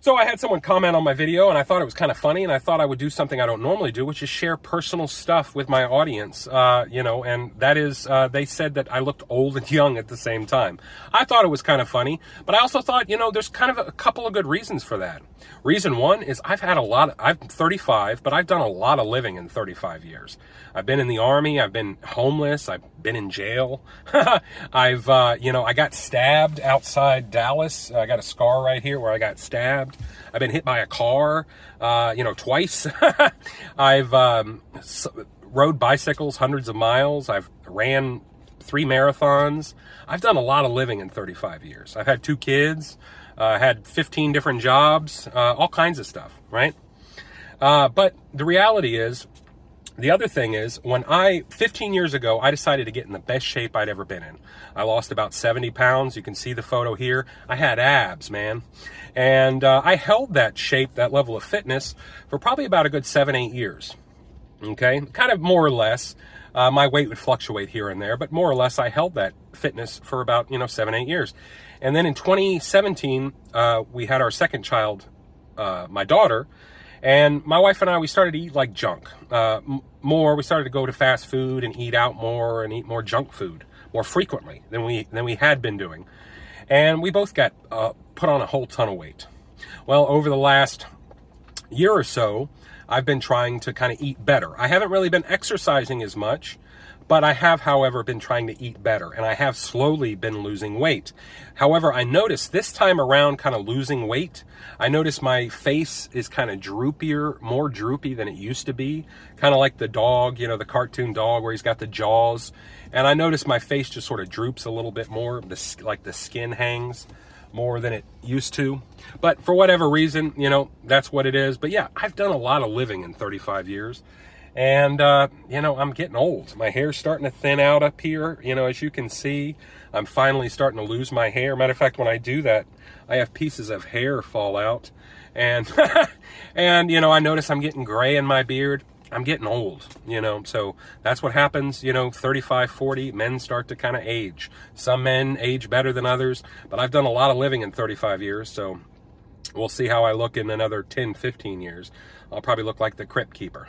So I had someone comment on my video, and I thought it was kind of funny, and I thought I would do something I don't normally do, which is share personal stuff with my audience, and that is, they said that I looked old and young at the same time. I thought it was kind of funny, but I also thought, there's kind of a couple of good reasons for that. Reason one is I'm 35, but I've done a lot of living in 35 years. I've been in the Army, I've been homeless, I've been in jail. I got stabbed outside Dallas. I got a scar right here where I got stabbed. I've been hit by a car, twice. I've rode bicycles hundreds of miles. I've ran 3 marathons. I've done a lot of living in 35 years. I've had 2 kids, had 15 different jobs, all kinds of stuff, right? But the reality is, the other thing is, 15 years ago, I decided to get in the best shape I'd ever been in. I lost about 70 pounds. You can see the photo here. I had abs, man. And I held that shape, that level of fitness, for probably about a good 7-8 years. Okay? Kind of more or less. My weight would fluctuate here and there, but more or less I held that fitness for about, 7-8 years. And then in 2017, we had our second child, my daughter. And my wife and I, we started to eat like junk more. We started to go to fast food and eat out more and eat more junk food more frequently than we had been doing. And we both got put on a whole ton of weight. Well, over the last year or so, I've been trying to kind of eat better. I haven't really been exercising as much, but I have, however, been trying to eat better, and I have slowly been losing weight. However, I noticed this time around kind of losing weight, I noticed my face is kind of droopier, more droopy than it used to be, kind of like the dog, the cartoon dog where he's got the jaws. And I noticed my face just sort of droops a little bit more, like the skin hangs more than it used to. But for whatever reason, that's what it is. But yeah, I've done a lot of living in 35 years. And, I'm getting old. My hair's starting to thin out up here. As you can see, I'm finally starting to lose my hair. Matter of fact, when I do that, I have pieces of hair fall out. And, I notice I'm getting gray in my beard. I'm getting old, so that's what happens, 35, 40, men start to kind of age. Some men age better than others, but I've done a lot of living in 35 years, so we'll see how I look in another 10, 15 years. I'll probably look like the Crypt Keeper.